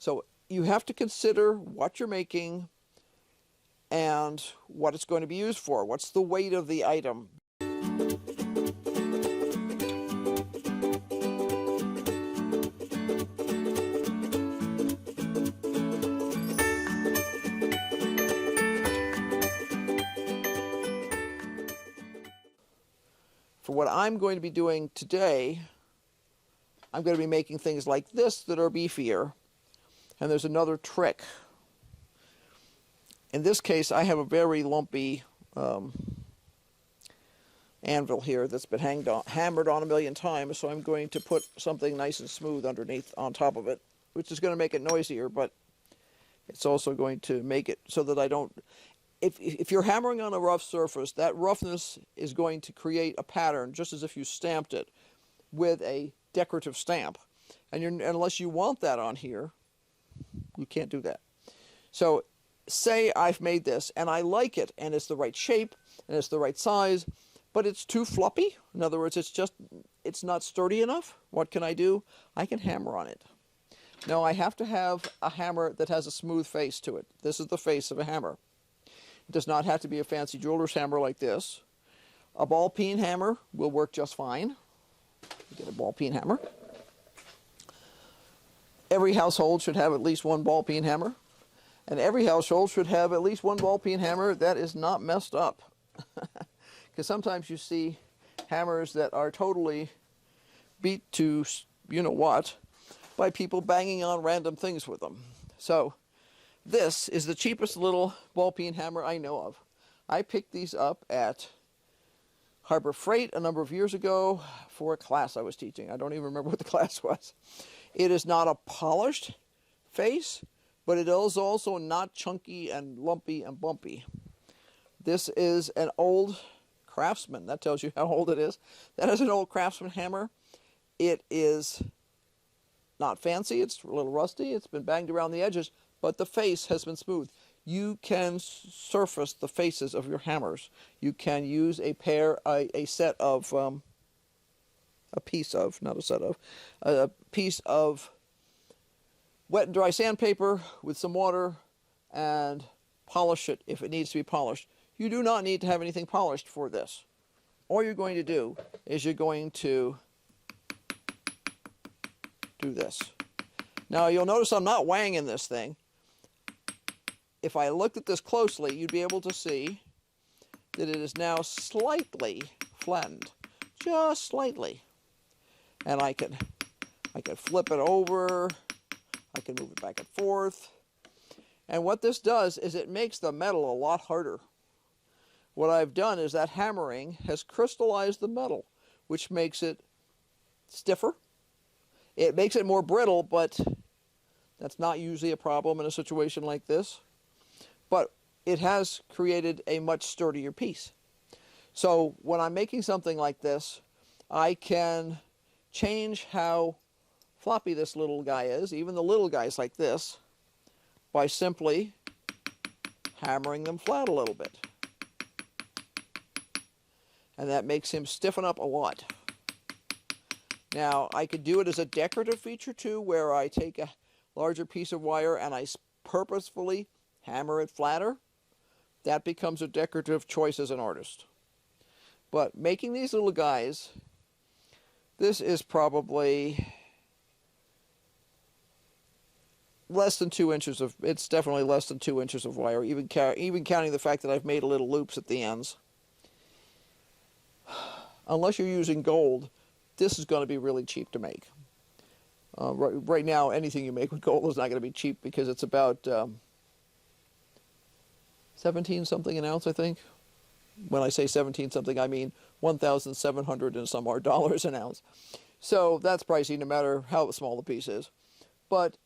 So you have to consider what you're making and what it's going to be used for. What's the weight of the item? For what I'm going to be doing today, I'm going to be making things like this that are beefier. And there's another trick. In this case, I have a very lumpy anvil here that's been hammered on a million times, so I'm going to put something nice and smooth underneath on top of it, which is going to make it noisier, but it's also going to make it so that I don't... If you're hammering on a rough surface, that roughness is going to create a pattern, just as if you stamped it with a decorative stamp. And unless you want that on here, you can't do that. So say I've made this, and I like it, and it's the right shape, and it's the right size, but it's too floppy. In other words, it's not sturdy enough. What can I do? I can hammer on it. Now, I have to have a hammer that has a smooth face to it. This is the face of a hammer. It does not have to be a fancy jeweler's hammer like this. A ball-peen hammer will work just fine. Get a ball-peen hammer. Every household should have at least one ball-peen hammer. And every household should have at least one ball-peen hammer that is not messed up. Because sometimes you see hammers that are totally beat to you-know-what by people banging on random things with them. So this is the cheapest little ball-peen hammer I know of. I picked these up at Harbor Freight a number of years ago for a class I was teaching. I don't even remember what the class was. It is not a polished face, but it is also not chunky and lumpy and bumpy. This is an old Craftsman. That tells you how old it is. That is an old Craftsman hammer. It is not fancy. It's a little rusty. It's been banged around the edges, but the face has been smooth. You can surface the faces of your hammers. You can use a piece of wet and dry sandpaper with some water and polish it if it needs to be polished. You do not need to have anything polished for this. All you're going to do is you're going to do this. Now you'll notice I'm not wanging this thing. If I looked at this closely, you'd be able to see that it is now slightly flattened, just slightly. And I can flip it over, I can move it back and forth. And what this does is it makes the metal a lot harder. What I've done is that hammering has crystallized the metal, which makes it stiffer. It makes it more brittle, but that's not usually a problem in a situation like this. But it has created a much sturdier piece. So when I'm making something like this, I can change how floppy this little guy is, even the little guys like this, by simply hammering them flat a little bit. And that makes him stiffen up a lot. Now, I could do it as a decorative feature too, where I take a larger piece of wire and I purposefully hammer it flatter. That becomes a decorative choice as an artist. But making these little guys, this is probably less than 2 inches of, it's definitely less than 2 inches of wire, even counting the fact that I've made little loops at the ends. Unless you're using gold, this is going to be really cheap to make. Right now, anything you make with gold is not going to be cheap because it's about 17 something an ounce, I think. When I say 17 something, I mean 1,700 and some odd dollars an ounce. So that's pricey no matter how small the piece is. But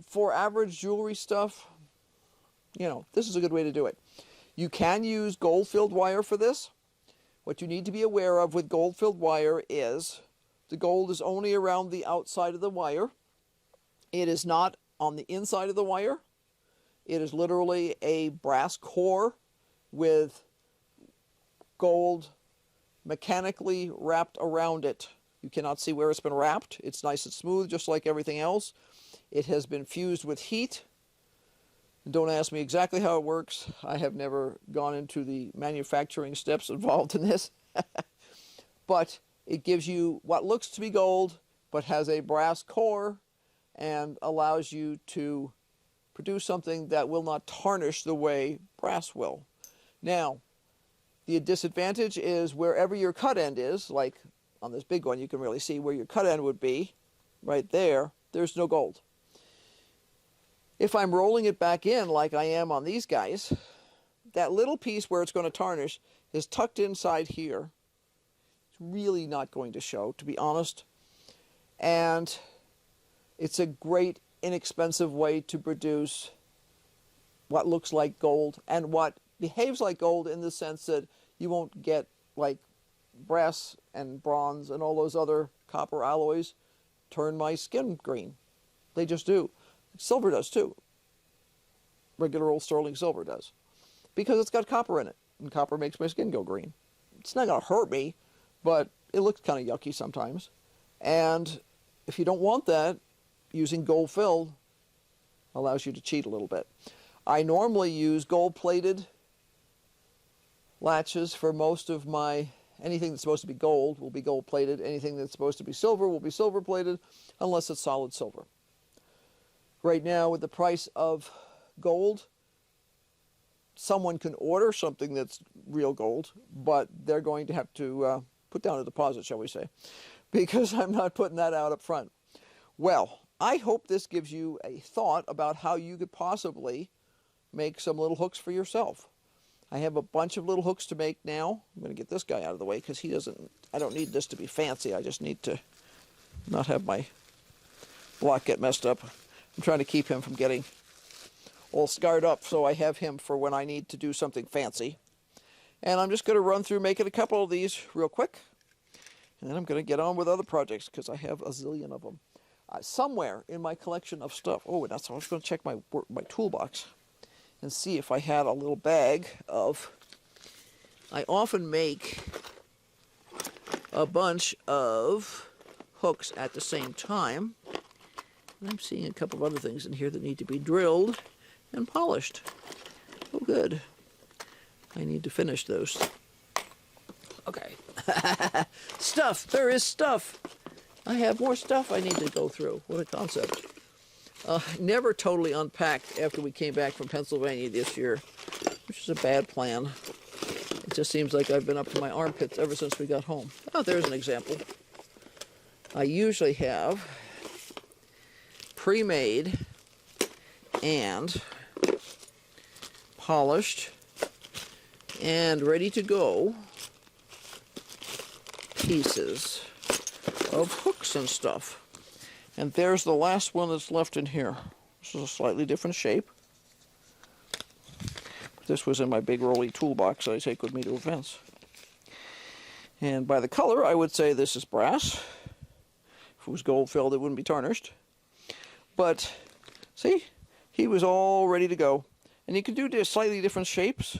for average jewelry stuff, you know, this is a good way to do it. You can use gold-filled wire for this. What you need to be aware of with gold-filled wire is the gold is only around the outside of the wire. It is not on the inside of the wire. It is literally a brass core with gold mechanically wrapped around it. You cannot see where it's been wrapped. It's nice and smooth, just like everything else. It has been fused with heat. Don't ask me exactly how it works. I have never gone into the manufacturing steps involved in this. But it gives you what looks to be gold, but has a brass core and allows you to produce something that will not tarnish the way brass will. Now, the disadvantage is wherever your cut end is, like on this big one, you can really see where your cut end would be. Right there, there's no gold. If I'm rolling it back in like I am on these guys, that little piece where it's going to tarnish is tucked inside here. It's really not going to show, to be honest. And it's a great, inexpensive way to produce what looks like gold and what behaves like gold in the sense that you won't get like brass and bronze and all those other copper alloys turn my skin green. They just do. Silver does too. Regular old sterling silver does. Because it's got copper in it. And copper makes my skin go green. It's not going to hurt me, but it looks kind of yucky sometimes. And if you don't want that, using gold filled allows you to cheat a little bit. I normally use gold-plated latches for most of my, anything that's supposed to be gold will be gold-plated. Anything that's supposed to be silver will be silver-plated, unless it's solid silver. Right now, with the price of gold, someone can order something that's real gold, but they're going to have to put down a deposit, shall we say, because I'm not putting that out up front. Well, I hope this gives you a thought about how you could possibly make some little hooks for yourself. I have a bunch of little hooks to make now. I'm going to get this guy out of the way because I don't need this to be fancy. I just need to not have my block get messed up. I'm trying to keep him from getting all scarred up, so I have him for when I need to do something fancy. And I'm just going to run through making a couple of these real quick. And then I'm going to get on with other projects because I have a zillion of them. Somewhere in my collection of stuff. Oh, that's, I was going to check my toolbox and see if I had a little bag of... I often make a bunch of hooks at the same time. I'm seeing a couple of other things in here that need to be drilled and polished. Oh, good. I need to finish those. Okay. Stuff. There is stuff. I have more stuff I need to go through. What a concept. Never totally unpacked after we came back from Pennsylvania this year, which is a bad plan. It just seems like I've been up to my armpits ever since we got home. Oh, there's an example. I usually have pre-made and polished and ready to go pieces of hooks and stuff. And there's the last one that's left in here. This is a slightly different shape. This was in my big rolly toolbox that I take with me to events. And by the color, I would say this is brass. If it was gold filled, it wouldn't be tarnished. But see, he was all ready to go. And you can do slightly different shapes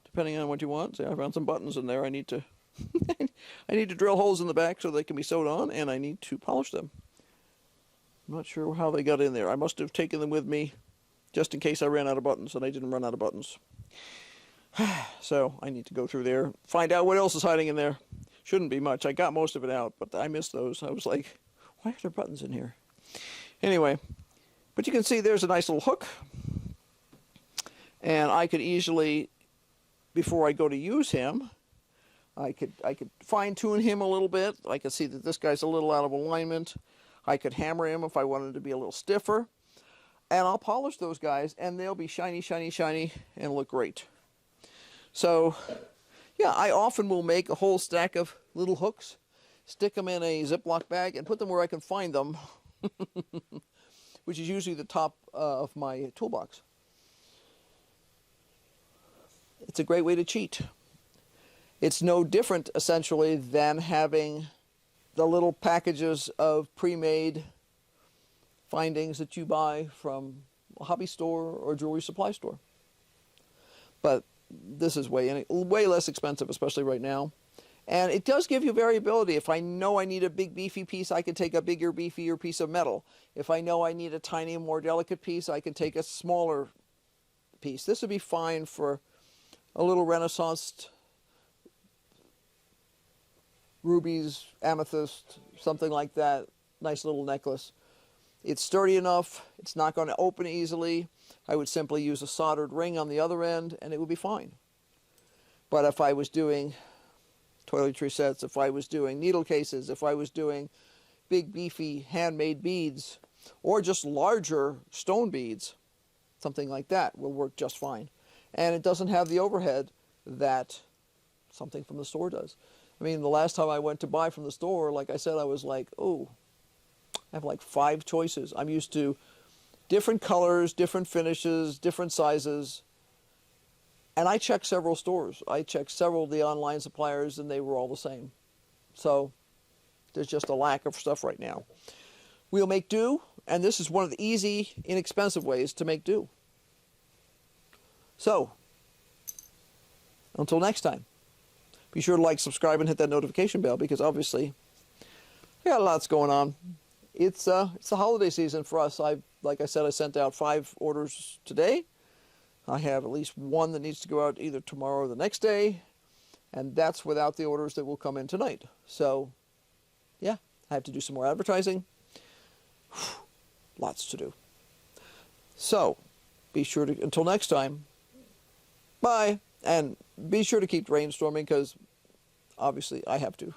depending on what you want. See, I found some buttons in there. I need to I need to drill holes in the back so they can be sewed on, and I need to polish them. I'm not sure how they got in there. I must have taken them with me just in case I ran out of buttons, and I didn't run out of buttons. So I need to go through there, find out what else is hiding in there. Shouldn't be much. I got most of it out, but I missed those. I was like, why are there buttons in here? Anyway, but you can see there's a nice little hook. And I could easily, before I go to use him, I could fine-tune him a little bit. I could see that this guy's a little out of alignment. I could hammer him if I wanted to be a little stiffer. And I'll polish those guys, and they'll be shiny, shiny, shiny, and look great. So, yeah, I often will make a whole stack of little hooks, stick them in a Ziploc bag, and put them where I can find them, which is usually the top of my toolbox. It's a great way to cheat. It's no different, essentially, than having the little packages of pre-made findings that you buy from a hobby store or jewelry supply store. But this is way less expensive, especially right now. And it does give you variability. If I know I need a big beefy piece, I can take a bigger, beefier piece of metal. If I know I need a tiny, more delicate piece, I can take a smaller piece. This would be fine for a little Renaissance rubies, amethyst, something like that. Nice little necklace. It's sturdy enough. It's not going to open easily. I would simply use a soldered ring on the other end and it would be fine. But if I was doing toiletry sets, if I was doing needle cases, if I was doing big beefy handmade beads, or just larger stone beads, something like that will work just fine. And it doesn't have the overhead that something from the store does. I mean, the last time I went to buy from the store, like I said, I was like, oh, I have like 5 choices. I'm used to different colors, different finishes, different sizes. And I checked several stores. I checked several of the online suppliers and they were all the same. So there's just a lack of stuff right now. We'll make do, and this is one of the easy, inexpensive ways to make do. So, until next time, be sure to like, subscribe, and hit that notification bell because obviously we got lots going on. It's the holiday season for us. Like I said, I sent out 5 orders today. I have at least 1 that needs to go out either tomorrow or the next day, and that's without the orders that will come in tonight. So, yeah, I have to do some more advertising. Lots to do. So, be sure to, until next time, bye. And be sure to keep brainstorming because obviously I have to.